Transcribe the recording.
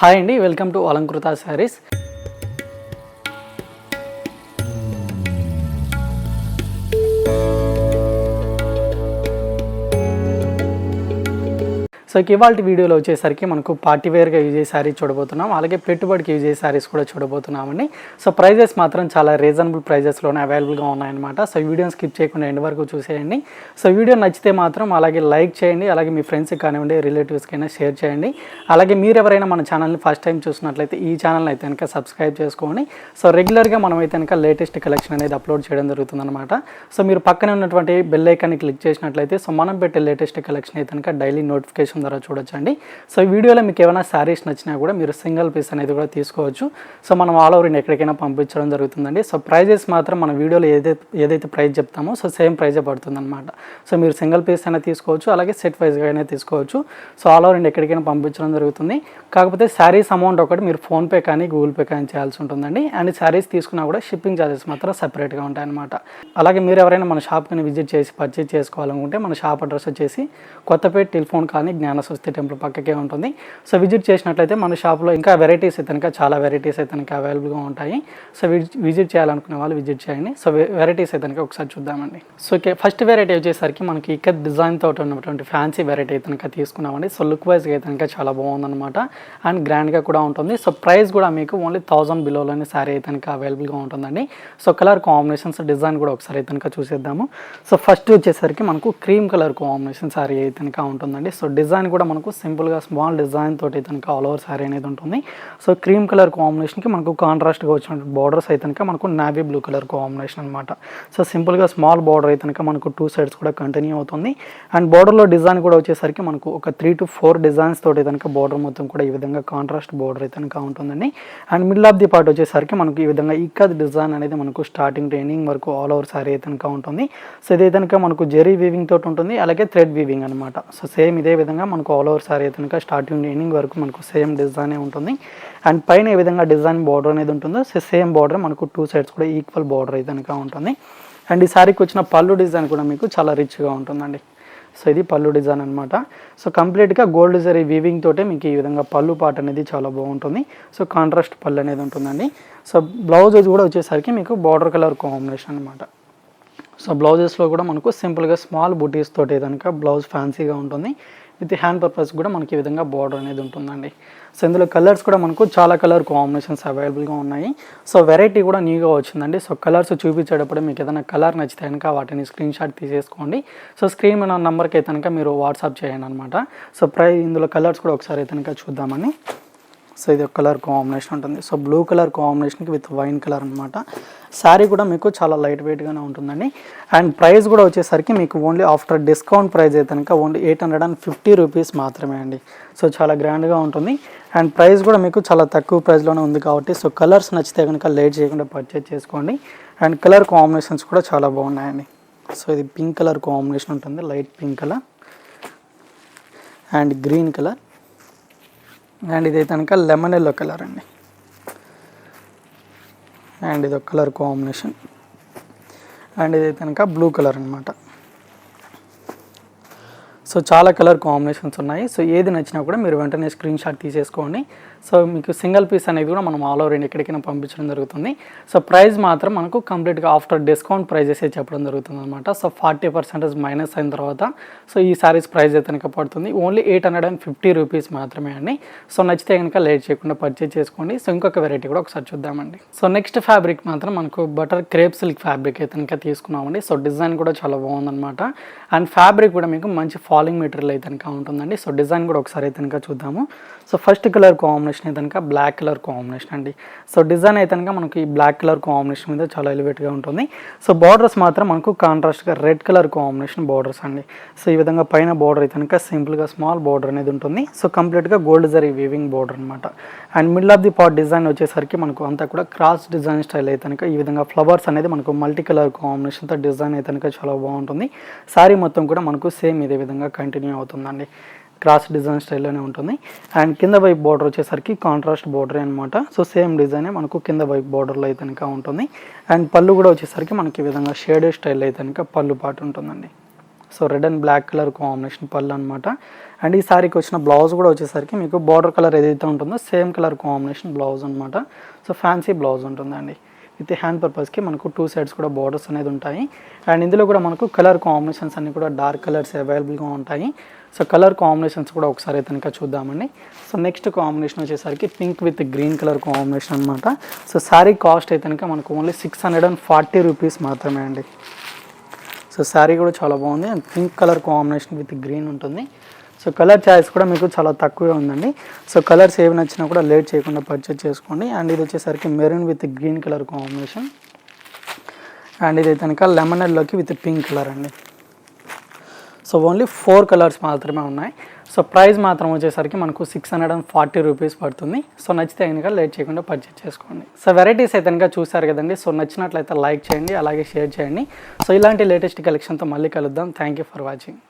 Hi అండి, welcome to Alankrita saris. So ఇవాళ వీడియోలో వచ్చేసరికి మనకు పార్టీ వేర్గా యూజ్ అయ్యే శారీస్ చూడబోతున్నాం, అలాగే పెట్టుబడికి యూజ్ అయ్యే శారీస్ కూడా చూడబోతున్నామండి. సో ప్రైజెస్ మాత్రం చాలా రీజనబుల్ ప్రైజెస్లోనే అవైలబుల్గా ఉన్నాయన్నమాట. సో ఈ వీడియోని స్కిప్ చేయకుండా ఎండ్ వరకు చూసేయండి. సో వీడియో నచ్చితే మాత్రం అలాగే లైక్ చేయండి, అలాగే మీ ఫ్రెండ్స్కి కానివ్వండి, రిలేటివ్స్కైనా షేర్ చేయండి. అలాగే మీరు ఎవరైనా మన ఛానల్ని ఫస్ట్ టైం చూసినట్లయితే ఈ ఛానల్ని అయితే కనుక సబ్స్క్రైబ్ చేసుకోండి. సో రెగ్యులర్గా మనం అయితే కనుక లేటెస్ట్ కలెక్షన్ అనేది అప్లోడ్ చేయడం జరుగుతుందన్నమాట. సో మీరు పక్కనే ఉన్నటువంటి బెల్ ఐకాన్ని క్లిక్ చేసినట్లయితే సో మనం పెట్టే లేటెస్ట్ కలెక్షన్ అయితే కనుక డైలీ నోటిఫికేషన్ ద్వారా చూడొచ్చండి. సో ఈ వీడియోలో మీకు ఏమైనా శారీస్ నచ్చినా కూడా మీరు సింగిల్ పీస్ అనేది కూడా తీసుకోవచ్చు. సో మనం ఆల్ ఓవర్ ఎక్కడికైనా పంపించడం జరుగుతుందండి. సో ప్రైజెస్ మాత్రం మన వీడియోలో ఏదైతే ప్రైస్ చెప్తామో సో సేమ్ ప్రైజే పడుతుంది అనమాట. సో మీరు సింగిల్ పీస్ అయినా తీసుకోవచ్చు, అలాగే సెట్ వైజ్గా అయినా తీసుకోవచ్చు. సో ఆల్ ఓవర్ ఎక్కడికైనా పంపించడం జరుగుతుంది. కాకపోతే శారీస్ అమౌంట్ ఒకటి మీరు ఫోన్పే కానీ గూగుల్ పే కానీ చేయాల్సి ఉంటుందండి. అండ్ శారీస్ తీసుకున్నా కూడా షిప్పింగ్ ఛార్జెస్ మాత్రం సపరేట్గా ఉంటాయన్నమాట. అలాగే మీరు ఎవరైనా మన షాప్ని విజిట్ చేసి పర్చేజ్ చేసుకోవాలనుకుంటే మన షాప్ అడ్రస్ వచ్చేసి కొత్తపేట టెలిఫోన్ కానీ జ్ఞానస్వస్తి టెంపుల్ పక్కకే ఉంటుంది. సో విజిట్ చేసినట్లయితే మన షాప్లో ఇంకా వెరైటీస్ అయితే కనుక చాలా వెరైటీస్ అయితే కనుక అవైలబుల్గా ఉంటాయి. సో విజిట్ చేయాలనుకునే వాళ్ళు విజిట్ చేయండి. సో వెరైటీస్ అయితే కనుక ఒకసారి చూద్దామండి. సో ఫస్ట్ వెరైటీ వచ్చేసరికి మనకి ఇక్కడ డిజైన్ తోటి ఉన్నటువంటి ఫ్యాన్సీ వెరైటీ అయితే కనుక తీసుకున్నామండి. సో లుక్ వైజ్గా అయితే కనుక చాలా బాగుందన్నమాట అండ్ గ్రాండ్గా కూడా ఉంటుంది. సో ప్రైస్ కూడా మీకు ఓన్లీ 1000 బిలోలోనే శారీ అయితే కనుక అవైలబుల్గా ఉంటుందండి. సో కలర్ కాంబినేషన్స్ డిజైన్ కూడా ఒకసారి అయితే కనుక చూసేద్దాము. సో ఫస్ట్ వచ్చేసరికి మనకు క్రీమ్ కలర్ కాంబినేషన్ శారీ అయితే కనుక ఉంటుందండి. సో డిజైన్ కూడా మనకు సింపుల్గా స్మాల్ డిజైన్ తోటి అయితే కనుక ఆల్ ఓవర్ శారీ అనేది ఉంటుంది. సో క్రీమ్ కలర్ కాంబినేషన్కి మనకు కాంట్రాస్ట్గా వచ్చిన బార్డర్స్ అయితే కనుక మనకు నావీ బ్లూ కలర్ కాంబినేషన్ అనమాట. సో సింపుల్గా స్మాల్ బార్డర్ అయితే కనుక మనకు 2 సైడ్స్ కూడా కంటిన్యూ అవుతుంది. అండ్ బార్డర్లో డిజైన్ కూడా వచ్చేసరికి మనకు ఒక 3 to 4 డిజైన్స్ తోటి కనుక బార్డర్ మొత్తం కూడా ఈ విధంగా కాంట్రాస్ట్ బార్డర్ అయితే కనుక ఉంటుందండి. And middle of the part వచ్చేసరికి మనకు ఈ విధంగా ఇక్కత్ డిజైన్ అనేది మనకు స్టార్టింగ్ టు ఎండింగ్ వరకు ఆల్ ఓవర్ శారీ అయితే కనుక ఉంటుంది. సో ఇదే కనుక మనకు జెరీ వీవింగ్ తోటి ఉంటుంది, అలాగే థ్రెడ్ వీవింగ్ అనమాట. సో సేమ్ ఇదే విధంగా మనకు ఆల్ ఓవర్ శారీ అయితే కనుక స్టార్టింగ్ ఎండింగ్ వరకు మనకు సేమ్ డిజైనే ఉంటుంది. అండ్ పైన ఏ విధంగా డిజైన్ బార్డర్ అనేది ఉంటుందో సేమ్ బార్డర్ మనకు 2 సైడ్స్ కూడా ఈక్వల్ బార్డర్ అయితే కనుక ఉంటుంది. అండ్ ఈ శారీకి వచ్చిన పళ్ళు డిజైన్ కూడా మీకు చాలా రిచ్గా ఉంటుందండి. సో ఇది పళ్ళు డిజైన్ అనమాట. సో కంప్లీట్గా గోల్డ్ జరీ వీవింగ్ తోటే మీకు ఈ విధంగా పళ్ళు పార్ట్ అనేది చాలా బాగుంటుంది. సో కాంట్రాస్ట్ పళ్ళు అనేది ఉంటుందండి. సో బ్లౌజ్ కూడా వచ్చేసరికి మీకు బార్డర్ కలర్ కాంబినేషన్ అనమాట. సో బ్లౌజెస్లో కూడా మనకు సింపుల్గా స్మాల్ బుటీస్ తోటి కనుక బ్లౌజ్ ఫ్యాన్సీగా ఉంటుంది. విత్ హ్యాండ్ పర్పస్ కూడా మనకి ఈ విధంగా బార్డర్ అనేది ఉంటుందండి. సో ఇందులో కలర్స్ కూడా మనకు చాలా కలర్ కాంబినేషన్స్ అవైలబుల్గా ఉన్నాయి. సో వెరైటీ కూడా న్యూగా వచ్చిందండి. సో కలర్స్ చూపించేటప్పుడు మీకు ఏదైనా కలర్ నచ్చితే కనుక వాటిని స్క్రీన్ షాట్ తీసేసుకోండి. సో స్క్రీన్ మీద నెంబర్కి అయితే కనుక మీరు వాట్సాప్ చేయండి అనమాట. సో ఇందులో కలర్స్ కూడా ఒకసారి అయితే కనుక చూద్దామని. సో ఇది ఒక కలర్ కాంబినేషన్ ఉంటుంది. సో బ్లూ కలర్ కాంబినేషన్కి విత్ వైన్ కలర్ అనమాట. శారీ కూడా మీకు చాలా లైట్ వెయిట్గానే ఉంటుందండి. అండ్ ప్రైస్ కూడా వచ్చేసరికి మీకు ఓన్లీ ఆఫ్టర్ డిస్కౌంట్ ప్రైస్ అయితే కనుక ఓన్లీ 850 రూపీస్ మాత్రమే అండి. సో చాలా గ్రాండ్గా ఉంటుంది. అండ్ ప్రైస్ కూడా మీకు చాలా తక్కువ ప్రైస్లోనే ఉంది కాబట్టి సో కలర్స్ నచ్చితే కనుక లేట్ చేయకుండా పర్చేజ్ చేసుకోండి. అండ్ కలర్ కాంబినేషన్స్ కూడా చాలా బాగున్నాయండి. సో ఇది పింక్ కలర్ కాంబినేషన్ ఉంటుంది, light pink colour and green colour. And ఇది కనుక లెమన్ ఎల్లో కలర్ అండి. అండ్ ఇది ఒక కలర్ కాంబినేషన్. అండ్ ఇది కనుక బ్లూ కలర్ అనమాట. సో చాలా కలర్ కాంబినేషన్స్ ఉన్నాయి. సో ఏది నచ్చినా కూడా మీరు వెంటనే స్క్రీన్ షాట్ తీసేసుకోండి. సో మీకు సింగిల్ పీస్ అనేది కూడా మనం ఆల్ ఓవర్ ఎక్కడికైనా పంపించడం జరుగుతుంది. సో ప్రైస్ మాత్రం మనకు కంప్లీట్గా ఆఫ్టర్ డిస్కౌంట్ ప్రైజెసే చెప్పడం జరుగుతుంది అనమాట. సో 40% మైనస్ అయిన తర్వాత సో ఈ శారీస్ ప్రైస్ అయితే కనుక పడుతుంది ఓన్లీ 850 రూపీస్ మాత్రమే అండి. సో నచ్చితే కనుక లేట్ చేయకుండా పర్చేజ్ చేసుకోండి. సో ఇంకొక వెరైటీ కూడా ఒకసారి చూద్దామండి. సో నెక్స్ట్ ఫ్యాబ్రిక్ మాత్రం మనకు బటర్ క్రేప్ సిల్క్ ఫ్యాబ్రిక్ అయితే కనుక తీసుకున్నామండి. సో డిజైన్ కూడా చాలా బాగుందన్నమాట. అండ్ ఫ్యాబ్రిక్ కూడా మీకు మంచి ఫాలింగ్ మెటీరియల్ అయితే కనుక ఉంటుందండి. సో డిజైన్ కూడా ఒకసారి అయితే కనుక చూద్దాము. సో ఫస్ట్ కలర్ కాంబినేషన్ అయితే కనుక బ్లాక్ కలర్ కాంబినేషన్ అండి. సో డిజైన్ అయితే కనుక మనకి ఈ బ్లాక్ కలర్ కాంబినేషన్ మీద చాలా ఎలివేట్గా ఉంటుంది. సో బార్డర్స్ మాత్రం మనకు కాంట్రాస్ట్గా రెడ్ కలర్ కాంబినేషన్ బార్డర్స్ అండి. సో ఈ విధంగా పైన బార్డర్ అయితే కనుక సింపుల్గా స్మాల్ బార్డర్ అనేది ఉంటుంది. సో కంప్లీట్గా గోల్డ్ జరీ వీవింగ్ బార్డర్ అనమాట. And middle of the part design వచ్చేసరికి మనకు అంతా కూడా క్రాస్ డిజైన్ స్టైల్ అయితే కనుక ఈ విధంగా ఫ్లవర్స్ అనేది మనకు మల్టీ కలర్ కాంబినేషన్తో డిజైన్ అయితే కనుక చాలా బాగుంటుంది. శారీ మొత్తం కూడా మనకు సేమ్ ఇదే విధంగా కంటిన్యూ అవుతుందండి. క్రాస్ డిజైన్ స్టైల్లోనే ఉంటుంది. అండ్ కింద వైపు బార్డర్ వచ్చేసరికి కాంట్రాస్ట్ బార్డర్ అనమాట. సో సేమ్ డిజైనే మనకు కింద వైపు బార్డర్లో అయితే కనుక ఉంటుంది. అండ్ పళ్ళు కూడా వచ్చేసరికి మనకి ఈ విధంగా షేడెడ్ స్టైల్ అయితే కనుక పళ్ళు పాటు ఉంటుందండి. So red and black colour combination పళ్ళు అనమాట. అండ్ ఈ సారీకి వచ్చిన బ్లౌజ్ కూడా వచ్చేసరికి మీకు బార్డర్ కలర్ ఏదైతే ఉంటుందో సేమ్ కలర్ కాంబినేషన్ బ్లౌజ్ అనమాట. సో ఫ్యాన్సీ బ్లౌజ్ ఉంటుందండి. విత్ హ్యాండ్ పర్పస్కి మనకు 2 సైడ్స్ కూడా బార్డర్స్ అనేది ఉంటాయి. అండ్ ఇందులో కూడా మనకు కలర్ కాంబినేషన్స్ అన్నీ కూడా డార్క్ కలర్స్ అవైలబుల్గా ఉంటాయి. సో కలర్ కాంబినేషన్స్ కూడా ఒకసారి అయితే కనుక చూద్దామండి. సో నెక్స్ట్ కాంబినేషన్ వచ్చేసరికి pink with green colour combination అనమాట. సో శారీ కాస్ట్ అయితే కనుక మనకు ఓన్లీ 640 రూపీస్ మాత్రమే అండి. సో శారీ కూడా చాలా బాగుంది and pink colour combination with green ఉంటుంది. సో కలర్ చాయిస్ కూడా మీకు చాలా తక్కువే ఉందండి. సో కలర్స్ ఏవి నచ్చినా కూడా లేట్ చేయకుండా పర్చేజ్ చేసుకోండి. అండ్ ఇది వచ్చేసరికి maroon with green colour combination. And ఇది కనుక లెమన్ ఎల్లోకి విత్ పింక్ కలర్ అండి. సో ఓన్లీ 4 కలర్స్ మాత్రమే ఉన్నాయి. సో ప్రైస్ మాత్రం వచ్చేసరికి మనకు 640 రూపీస్ పడుతుంది. సో నచ్చితే కనుక లేట్ చేయకుండా పర్చేజ్ చేసుకోండి. సో వెరైటీస్ అయితే కనుక చూసారు కదండి. సో నచ్చినట్లయితే లైక్ చేయండి, అలాగే షేర్ చేయండి. సో ఇలాంటి లేటెస్ట్ కలెక్షన్తో మళ్ళీ కలుద్దాం. Thank you for watching.